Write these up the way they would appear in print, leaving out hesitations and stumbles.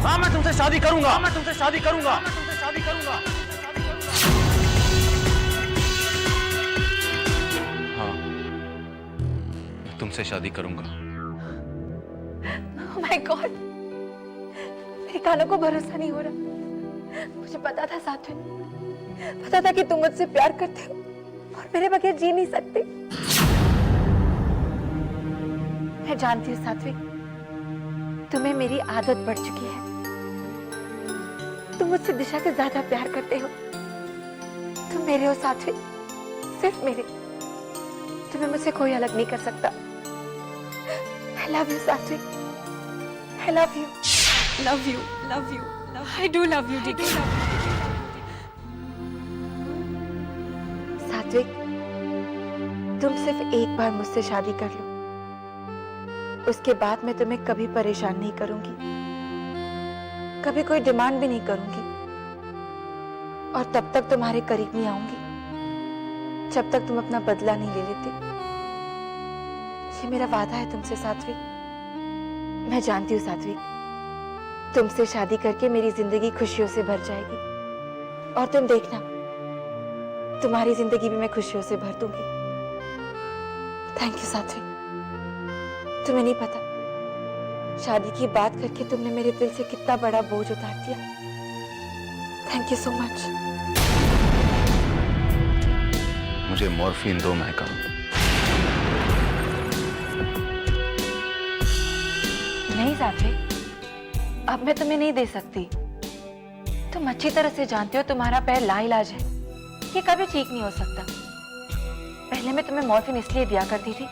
हाँ मैं तुमसे शादी करूंगा, मैं तुमसे शादी करूंगा, मैं तुमसे शादी करूंगा। हाँ मैं तुमसे शादी करूंगा। Oh my God, मेरे कानों को भरोसा नहीं हो रहा। मुझे पता था सात्विक, पता था कि तुम मुझसे प्यार करते हो और मेरे बगैर जी नहीं सकते। मैं जानती हूँ सात्विक, तुम्हें मेरी आदत पड़ चुकी है। तुम मुझसे दिशा से ज्यादा प्यार करते हो। तुम मेरे हो सात्विक, सिर्फ मेरे। तुम्हें मुझसे कोई अलग नहीं कर सकता। I love you सात्विक, I love you. Love you, love you. I do love you, DK. सात्विक, तुम सिर्फ एक बार मुझसे शादी कर लो, उसके बाद मैं तुम्हें कभी परेशान नहीं करूंगी, कभी कोई डिमांड भी नहीं करूंगी, और तब तक तुम्हारे करीब नहीं आऊंगी जब तक तुम अपना बदला नहीं ले लेते। ये मेरा वादा है तुमसे सात्विक। मैं जानती हूँ सात्विक, तुमसे शादी करके मेरी जिंदगी खुशियों से भर जाएगी, और तुम देखना, तुम्हारी जिंदगी भी मैं खुशियों से भर दूंगी। थैंक यू सात्विक। तुम्हें नहीं पता, शादी की बात करके तुमने मेरे दिल से कितना बड़ा बोझ उतार दिया। Thank you so much. मुझे मॉर्फिन दो महका। नहीं सात्विक, अब मैं तुम्हें नहीं दे सकती। तुम अच्छी तरह से जानते हो तुम्हारा पैर लाइलाज है, ये कभी ठीक नहीं हो सकता। पहले मैं तुम्हें मॉर्फिन इसलिए दिया करती थी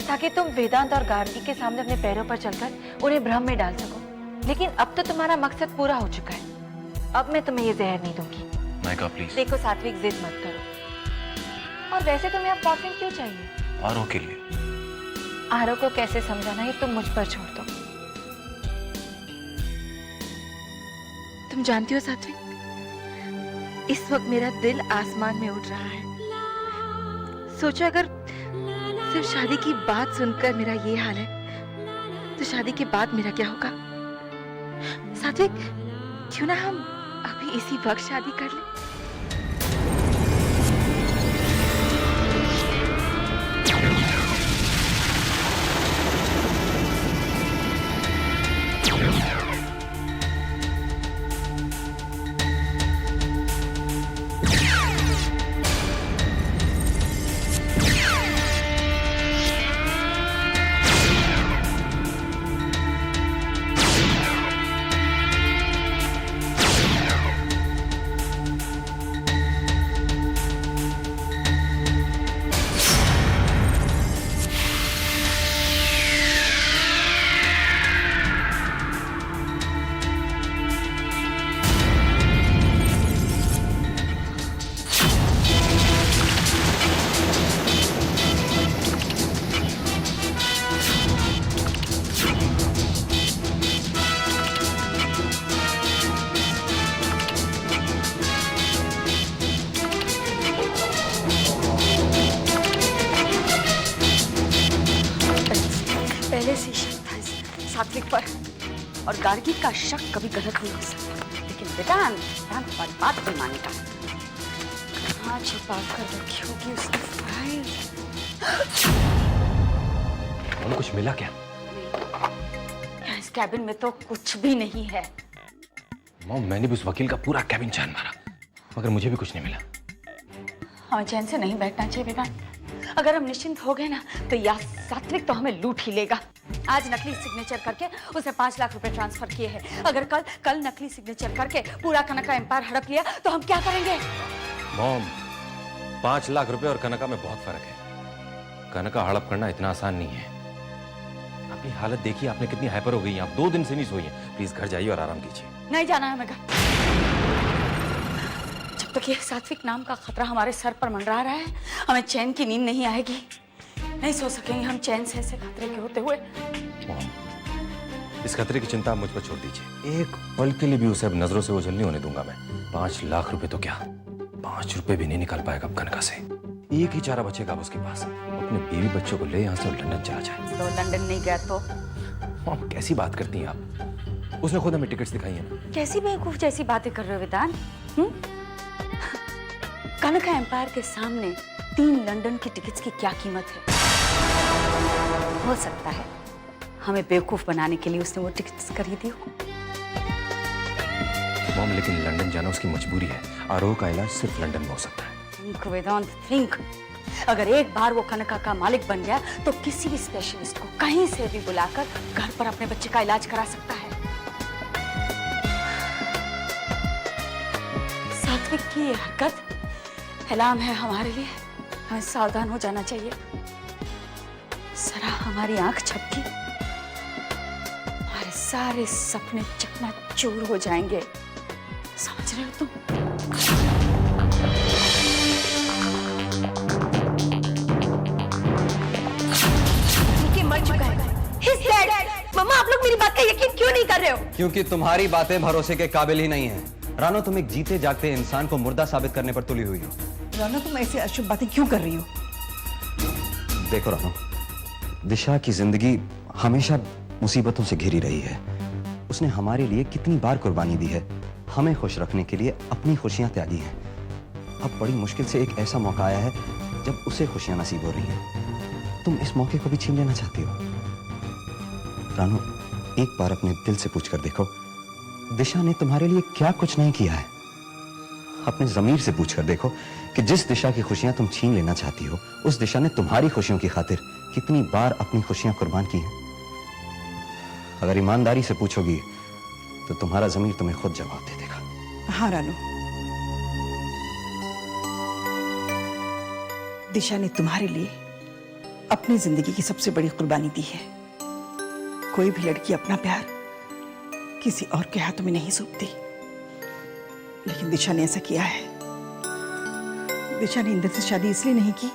ताकि तुम वेदांत और गार्गी के सामने अपने पैरों पर चलकर उन्हें भ्रम में डाल सको, लेकिन अब तो तुम्हारा मकसद पूरा हो चुका है। अब मैं तुम्हें ये जहर नहीं दूंगी। महका प्लीज। देखो सात्विक, जिद मत करो। और वैसे तुम्हें अब मॉर्फिन क्यों चाहिए? आरो के लिए। आरो को कैसे समझाना है तुम मुझ पर छोड़ दो। तुम जानती हो सात्विक, इस वक्त मेरा दिल आसमान में उड़ रहा है। सोचो, अगर सिर्फ शादी की बात सुनकर मेरा ये हाल है, तो शादी के बाद मेरा क्या होगा? सात्विक, क्यों ना हम अभी इसी वक्त शादी कर लें? पहले से शक था इस सात्विक पर, और गार्गी का शक कभी गलत नहीं हो सकता, लेकिन वेदांत हमारी बात नहीं मानेगा। कहाँ छुपा कर रखी होगी उसकी फाइल? उन्हें कुछ मिला क्या? नहीं, इस कैबिन में तो कुछ भी नहीं है। मॉम, मैंने भी उस वकील का पूरा कैबिन छान मारा, मगर मुझे भी कुछ नहीं मिला। हमें चैन से नहीं बैठना चाहिए वेदांत। अगर हम निश्चिंत हो गए ना, तो यह सात्विक तो हमें लूट ही लेगा। आज नकली सिग्नेचर करके उसे 5 लाख रुपए ट्रांसफर किए हैं। अगर कल नकली सिग्नेचर करके पूरा कनका एम्पायर हड़प लिया तो हम क्या करेंगे? मॉम, 5 लाख रुपए और कनका में बहुत फर्क है। कनका हड़प करना इतना आसान नहीं है। अपनी हालत देखिए, आपने कितनी हाइपर हो गई हैं। आप 2 दिन से नहीं सोई हैं। प्लीज घर जाइए और आराम कीजिए। नहीं जाना है हमें घर। जब तक ये सात्विक नाम का खतरा हमारे सर पर मंडरा रहा है, हमें चैन की नींद नहीं आएगी। नहीं सो सकेंगे हम चैन से ऐसे खतरे के होते हुए। इस खतरे की चिंता आप मुझ पर छोड़ दीजिए। एक पल के लिए भी उसे अब नजरों से ओझल नहीं होने दूंगा मैं। 5 लाख रुपए तो क्या, 5 रुपए भी नहीं निकाल पाएगा अब कनका से। एक ही चारा बचेगा अब उसके पास, अपने बीवी बच्चों को ले यहाँ से लंदन चला जाए। तो लंदन नहीं गया तो? मॉम, कैसी बात करती हैं आप? उसने खुद हमें टिकट्स दिखाई है ना। कैसी बेवकूफ जैसी बातें कर रहे हो वेदांत? कनका एम्पायर के सामने 3 लंदन की टिकट्स की क्या कीमत है? हो सकता है हमें बेवकूफ बनाने के लिए उसने वो टिकट्स खरीदी हो। मॉम, लेकिन लंदन जाना उसकी मजबूरी है। आरोह का इलाज सिर्फ लंदन में हो सकता है। थिंक वेदांत, थिंक। अगर एक बार वो कनका का मालिक बन गया तो किसी भी स्पेशलिस्ट को कहीं से भी बुलाकर घर पर अपने बच्चे का इलाज करा सकता है। सात्विक की ये हरकत इल्हाम है हमारे लिए। हमें सावधान हो जाना चाहिए। जरा हमारी आंख झपकी, हमारे सारे सपने चकनाचूर हो जाएंगे। समझ रहे हो तुम? मर चुका है। He's dead. मम्मा, आप लोग मेरी बात का यकीन क्यों नहीं कर रहे हो? क्योंकि तुम्हारी बातें भरोसे के काबिल ही नहीं है। रानो, तुम एक जीते जागते इंसान को मुर्दा साबित करने पर तुली हुई हो। रानो, तुम ऐसी अशुभ बातें क्यों कर रही हो? देखो रानो, दिशा की जिंदगी हमेशा मुसीबतों से घिरी रही है। उसने हमारे लिए कितनी बार कुर्बानी दी है। हमें खुश रखने के लिए अपनी खुशियां त्यागी हैं। अब बड़ी मुश्किल से एक ऐसा मौका आया है जब उसे खुशियां नसीब हो रही हैं। तुम इस मौके को भी छीन लेना चाहती हो। रानो, एक बार अपने दिल से पूछकर देखो, दिशा ने तुम्हारे लिए क्या कुछ नहीं किया है। अपने ज़मीर से पूछकर देखो कि जिस दिशा की खुशियां तुम छीन लेना चाहती हो, उस दिशा ने तुम्हारी खुशियों की खातिर कितनी बार अपनी खुशियां कुर्बान की हैं। अगर ईमानदारी से पूछोगी तो तुम्हारा ज़मीर तुम्हें खुद जवाब दे देगा। हाँ रानो, दिशा ने तुम्हारे लिए अपनी जिंदगी की सबसे बड़ी कुर्बानी दी है। कोई भी लड़की अपना प्यार किसी और के हाथों में नहीं सौंपती, लेकिन दिशा ने ऐसा किया है। दिशा ने इंदर से शादी इसलिए नहीं की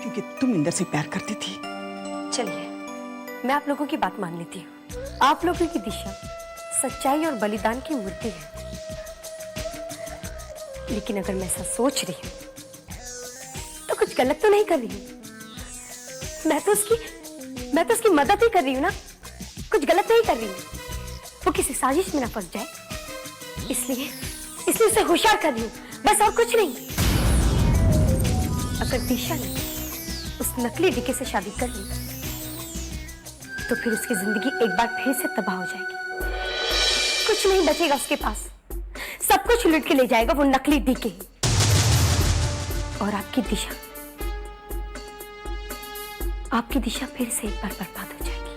क्योंकि तुम इंदर से प्यार करती थी। चलिए, मैं आप लोगों की बात मान लेती हूँ। आप लोगों की दिशा सच्चाई और बलिदान की मूर्ति है, लेकिन अगर मैं ऐसा सोच रही हूँ तो कुछ गलत तो नहीं कर रही हूँ। मैं तो उसकी मदद ही कर रही हूँ ना, कुछ गलत नहीं कर रही हूँ। वो किसी साजिश में ना फंस जाए, इसलिए उसे होशियार कर रही हूँ, बस और कुछ नहीं। अगर दिशा ने उस नकली डीके से शादी कर ली तो फिर उसकी जिंदगी एक बार फिर से तबाह हो जाएगी। कुछ नहीं बचेगा उसके पास, सब कुछ लूट के ले जाएगा वो नकली डीके। और आपकी दिशा फिर से एक बार बर्बाद हो जाएगी।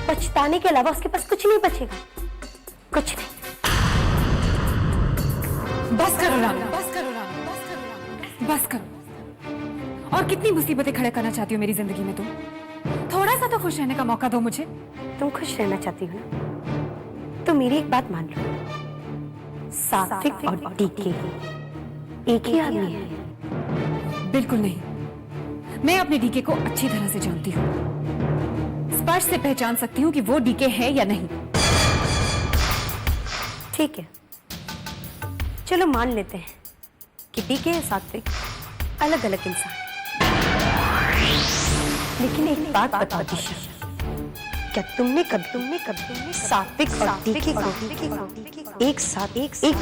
पछताने के अलावा उसके पास कुछ नहीं बचेगा, कुछ नहीं। बस करो रानो, बस करो रानो, बस करो रानो, बस करो। और कितनी मुसीबतें खड़े करना चाहती हो मेरी जिंदगी में तुम? थोड़ा सा तो खुश रहने का मौका दो मुझे। तुम खुश रहना चाहती हो ना, तो मेरी एक बात मान लो, सात्विक और डीके एक ही आदमी है। बिल्कुल नहीं, मैं अपने डीके को अच्छी तरह से जानती हूँ। स्पर्श से पहचान सकती हूँ कि वो डीके है या नहीं। ठीक है, चलो मान लेते हैं कि डीके और सात्विक अलग अलग इंसान। लेकिन एक बात बताओ दिशा, क्या तुमने कभी सात्विक और डीके को एक साथ एक जगह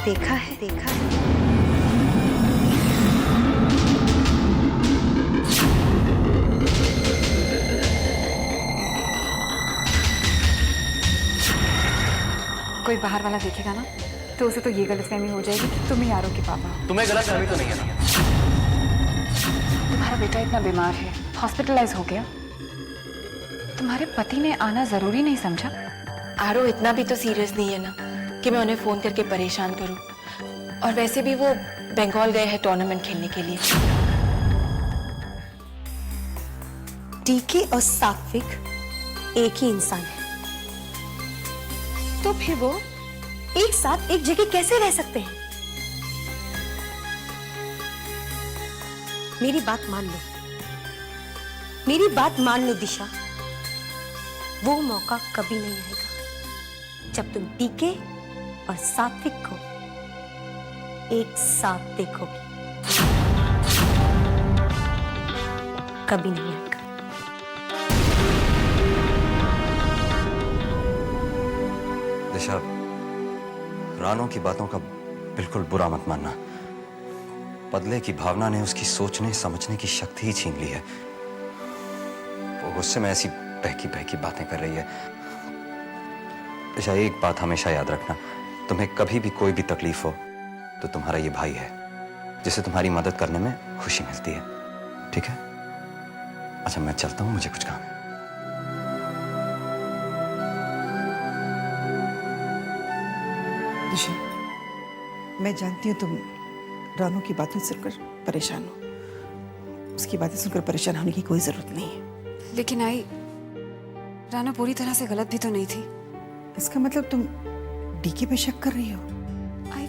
देखा है? कोई बाहर वाला देखेगा ना तो उसे तो ये गलतफहमी हो जाएगी कि तुम ही आरोह के पापा हो। तुम्हें गलतफहमी तो नहीं है ना? तुम्हारा बेटा इतना बीमार है, हॉस्पिटलाइज हो गया, तुम्हारे पति ने आना जरूरी नहीं समझा? आरोह इतना भी तो सीरियस नहीं है ना कि मैं उन्हें फोन करके परेशान करूं। और वैसे भी वो बंगाल गए हैं टूर्नामेंट खेलने के लिए। डीके और सात्विक एक ही इंसान है, तो फिर वो एक साथ एक जगह कैसे रह सकते हैं? मेरी बात मान लो दिशा, वो मौका कभी नहीं आएगा जब तुम डीके और सात्विक को एक साथ देखोगी। कभी नहीं आएगा। दिशा, रानो की बातों का बिल्कुल बुरा मत मानना। बदले की भावना ने उसकी सोचने समझने की शक्ति ही छीन ली है। वो गुस्से में ऐसी बहकी बहकी बातें कर रही है। दिशा, एक बात हमेशा याद रखना, तुम्हें कभी भी कोई भी तकलीफ हो तो तुम्हारा ये भाई है जिसे तुम्हारी मदद करने में खुशी मिलती है, ठीक है? अच्छा, मैं चलता हूं, मुझे कुछ काम है। दिशा, मैं जानती हूँ तुम रानू की बातें सुनकर परेशान हो। उसकी बातें सुनकर परेशान होने की कोई जरूरत नहीं है। लेकिन आई, रानो पूरी तरह से गलत भी तो नहीं थी। इसका मतलब तुम डीके पे शक कर रही हो? आई,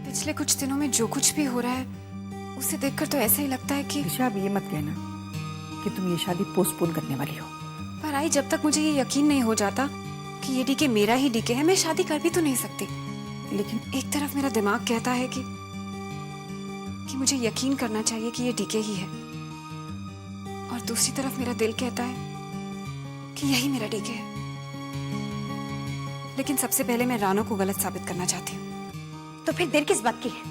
पिछले कुछ दिनों में जो कुछ भी हो रहा है उसे देखकर तो ऐसा ही लगता है कि दिशा, अब ये मत कहना कि तुम ये शादी पोस्टपोन करने वाली हो। पर आई, जब तक मुझे ये यकीन नहीं हो जाता कि ये डीके मेरा ही डीके है, मैं शादी कर भी तो नहीं सकती। लेकिन एक तरफ मेरा दिमाग कहता है कि मुझे यकीन करना चाहिए कि ये डीके ही है, और दूसरी तरफ मेरा दिल कहता है कि यही मेरा डीके है। लेकिन सबसे पहले मैं रानो को गलत साबित करना चाहती हूँ। तो फिर देर किस बात की है?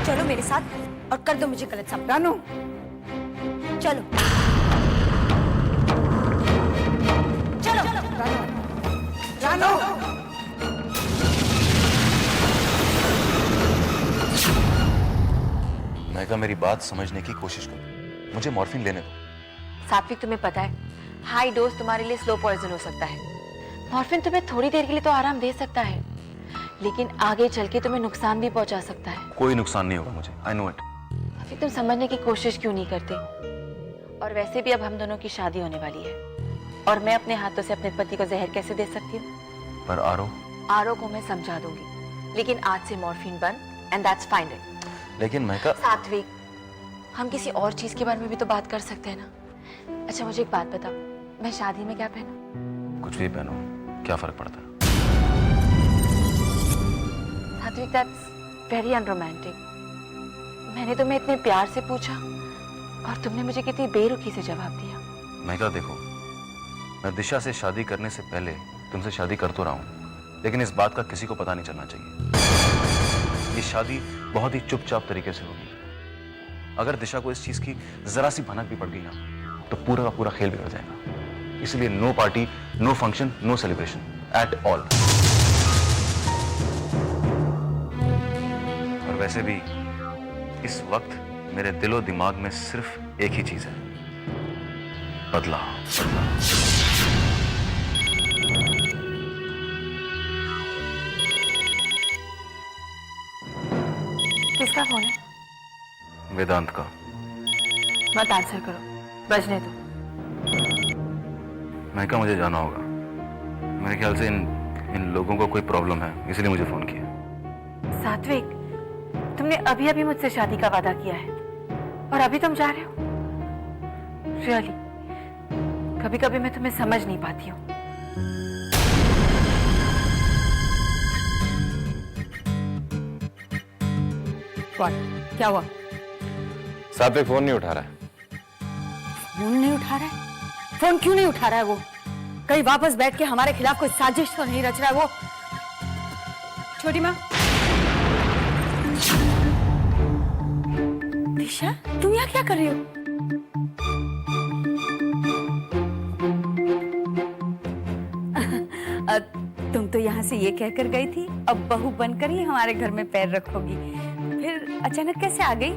चलो मेरे साथ और कर दो मुझे गलत साबित। रानू, चलो चलो रानू, महका, मेरी बात समझने की कोशिश करो, मुझे मॉर्फिन लेने दो। सात्विक, तुम्हें पता है हाई डोज तुम्हारे लिए स्लो पॉइजन हो सकता है। मॉर्फिन तुम्हें थोड़ी देर के लिए तो आराम दे सकता है, लेकिन आगे चल के तुम्हें नुकसान भी पहुंचा सकता है। कोई नुकसान नहीं होगा मुझे, आई नो इट। फिर तुम समझने की कोशिश क्यों नहीं करते? और वैसे भी अब हम दोनों की शादी होने वाली है, और मैं अपने हाथों से अपने पति को जहर कैसे दे सकती हूँ? पर आरो को मैं समझा दूंगी, लेकिन आज से मॉर्फिन बंद, एंड दैट्स फाइनल। लेकिन महका, सात्विक, हम किसी और चीज के बारे में भी तो बात कर सकते हैं ना। अच्छा, मुझे एक बात बताओ, मैं शादी में क्या पहनूं? कुछ भी पहनो, क्या फर्क पड़ता है? सात्विक, दैट्स वेरी अनरोमांटिक। मैंने तुम्हें इतने प्यार से पूछा और तुमने मुझे कितनी बेरुखी से जवाब दिया। महका देखो, मैं दिशा से शादी करने से पहले तुमसे शादी कर तो रहा हूँ, लेकिन इस बात का किसी को पता नहीं चलना चाहिए। ये शादी बहुत ही चुपचाप तरीके से होगी। अगर दिशा को इस चीज की जरा सी भनक भी पड़ गई ना, तो पूरा का पूरा खेल बिगड़ जाएगा। इसलिए no party, no function, no celebration at all. और वैसे भी इस वक्त मेरे दिलो दिमाग में सिर्फ एक ही चीज है, बदला। किसका फोन है? वेदांत का। मत आंसर करो, बजने दो। महका, मुझे जाना होगा। मेरे ख्याल से इन लोगों को कोई प्रॉब्लम है, इसलिए मुझे फोन किया। सात्विक, तुमने अभी अभी मुझसे शादी का वादा किया है और अभी तुम जा रहे हो? रियली, कभी कभी मैं तुम्हें समझ नहीं पाती हूँ। क्या हुआ? सात्विक फोन नहीं उठा रहा है। फोन नहीं उठा रहा है? फोन क्यों नहीं उठा रहा है वो? कहीं वापस बैठ के हमारे खिलाफ कोई साजिश तो नहीं रच रहा है वो? छोटी माँ, दिशा, तुम यहाँ क्या कर रही हो? तुम तो यहाँ से ये कहकर गई थी अब बहू बनकर ही हमारे घर में पैर रखोगी, फिर अचानक कैसे आ गई?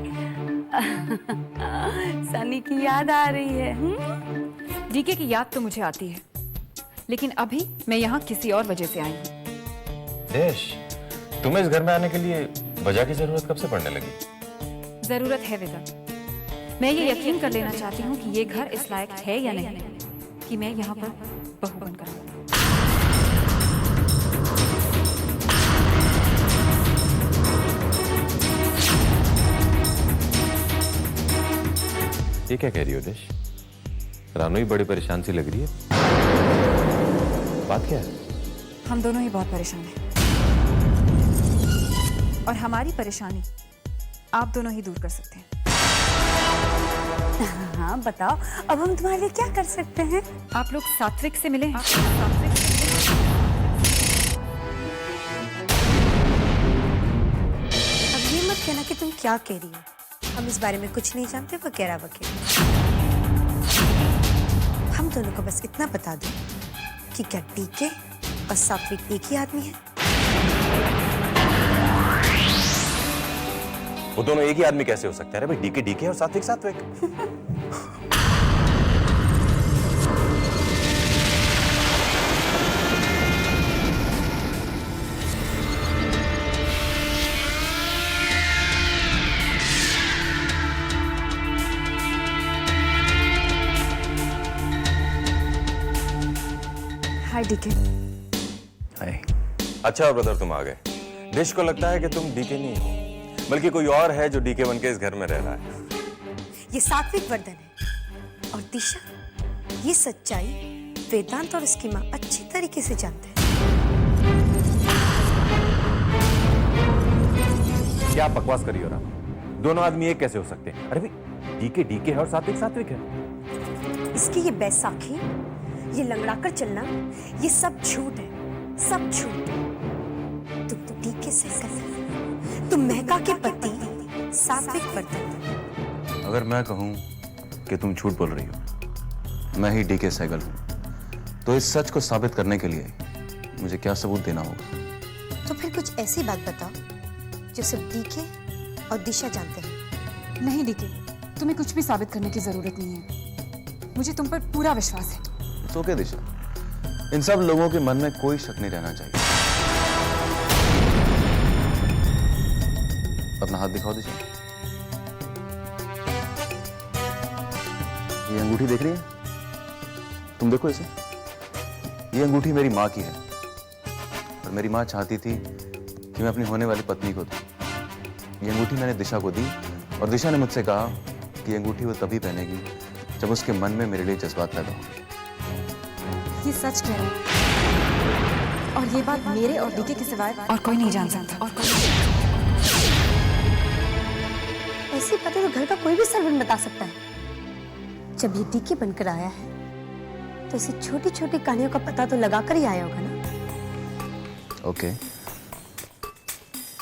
सनी की याद आ रही है? डीके की याद तो मुझे आती है, लेकिन अभी मैं यहाँ किसी और वजह से आई हूँ। देश, तुम्हें इस घर में आने के लिए वजह की जरूरत कब से पड़ने लगी? जरूरत है वेदा। मैं ये यकीन कर लेना चाहती हूँ कि ये घर इस लायक है या नहीं कि मैं यहाँ पर बहू बनकर आऊँ। ये क्या कह रही हो देश? रानू ही बड़ी परेशान सी लग रही है। बात क्या है? हम दोनों ही बहुत परेशान हैं और हमारी परेशानी आप दोनों ही दूर कर सकते हैं। हाँ बताओ, अब हम तुम्हारे लिए क्या कर सकते हैं? आप लोग सात्विक से मिले हैं। रहा कि तुम क्या कह रही हो। हम इस बारे में कुछ नहीं जानते, वगैरह वगैरह। हम दोनों को बस इतना बता दो कि क्या डीके और सात्विक एक ही आदमी है? वो दोनों एक ही आदमी कैसे हो सकते हैं? अरे भाई, डीके डीके और सात्विक सात्विक। हाय डीके। हाय। अच्छा ब्रदर, तुम आ गए। दिश को लगता है कि तुम डीके नहीं हो, बल्कि कोई और है जो डीके बन के इस घर में रह रहा है। ये सात्विक वर्धन है और दिशा ये सच्चाई वेदांत और उसकी माँ अच्छी तरीके से जानते हैं। क्या बकवास करी हो रहा? दोनों आदमी एक कैसे हो सकते हैं? अरे भाई, डीके डीके है और सात्विक सात्विक है। इसकी ये बैसाखी, ये लंगड़ाकर चलना, ये सब झूठ है, सब झूठ। तुम तो डीके से कर, तुम महका के पति सात्विक वर्धन। अगर मैं कहूं कि तुम झूठ बोल रही हो, मैं ही डीके सहगल हूं, तो इस सच को साबित करने के लिए मुझे क्या सबूत देना होगा? तो फिर कुछ ऐसी बात बताओ जो सिर्फ डीके और दिशा जानते हैं। नहीं डीके, तुम्हें कुछ भी साबित करने की जरूरत नहीं है। मुझे तुम पर पूरा विश्वास है। तो क्या दिशा, इन सब लोगों के मन में कोई शक नहीं रहना चाहिए। अपना हाथ दिखाओ दिशा। ये अंगूठी देख रही है? तुम देखो इसे। ये अंगूठी मेरी माँ की है और मेरी माँ चाहती थी कि मैं अपनी होने वाली पत्नी को दूं। ये अंगूठी मैंने दिशा को दी और दिशा ने मुझसे कहा कि ये अंगूठी वो तभी पहनेगी जब उसके मन में मेरे लिए जज्बात पैदा होंगे। ये सच कह रहे हो और ये बात मेरे और डीके के सिवाय और कोई नहीं जान सकता। ऐसी बातें तो घर का कोई भी सर्वेंट बता सकता है। जब ये डीके बनकर आया है तो इसे छोटी छोटी कहानियों का पता तो लगा कर ही आया होगा ना। ओके।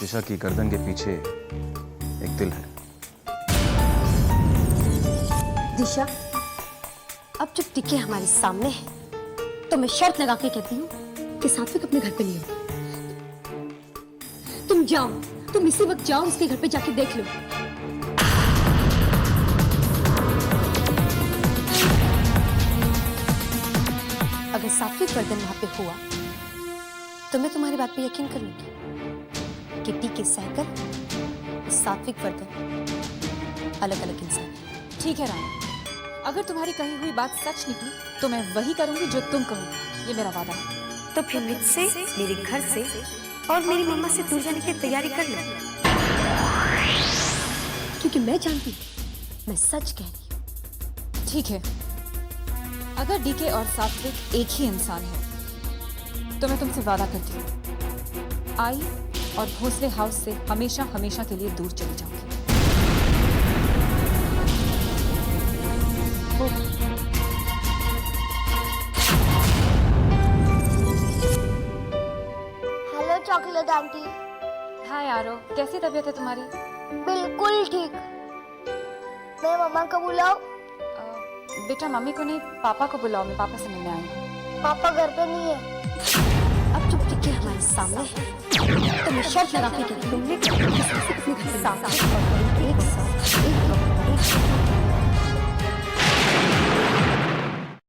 दिशा की गर्दन के पीछे एक दिल है। दिशा, अब जब डीके हमारे सामने है तो मैं शर्त लगा के कहती हूँ कि सात्विक अपने घर पे नहीं होगा। तुम जाओ, तुम इसी वक्त जाओ, उसके घर पे जाके देख लो। अगर सात्विक वर्धन वहां पे हुआ तो मैं तुम्हारी बात पे यकीन कर लूंगी कि डीके सहगल, सात्विक वर्धन अलग अलग इंसान है। ठीक है रानी, अगर तुम्हारी कही हुई बात सच निकली तो मैं वही करूंगी जो तुम कहोगी। ये मेरा वादा है। तो फिर मुझसे, मेरे घर से और मेरी मम्मा से दूर जाने की तैयारी कर लो, क्योंकि मैं जानती हूँ मैं सच कह रही हूँ। ठीक है, अगर डीके और सात्विक एक ही इंसान है तो मैं तुमसे वादा करती हूँ, आई और भोसले हाउस से हमेशा हमेशा के लिए दूर चली जाऊंगी। Hello chocolate aunty. हाय आरो, कैसी तबीयत है तुम्हारी? बिल्कुल ठीक। मैं मम्मा को बुलाऊं? बेटा मम्मी को नहीं, पापा को बुलाओ, मैं पापा से मिलने आई हूँ। पापा घर पे नहीं है। अब जब डीके हमारे सामने है तो मैं शर्त लगा के कहती हूँ, तुमने किसी से अपने घर पे साथ एक साथ एक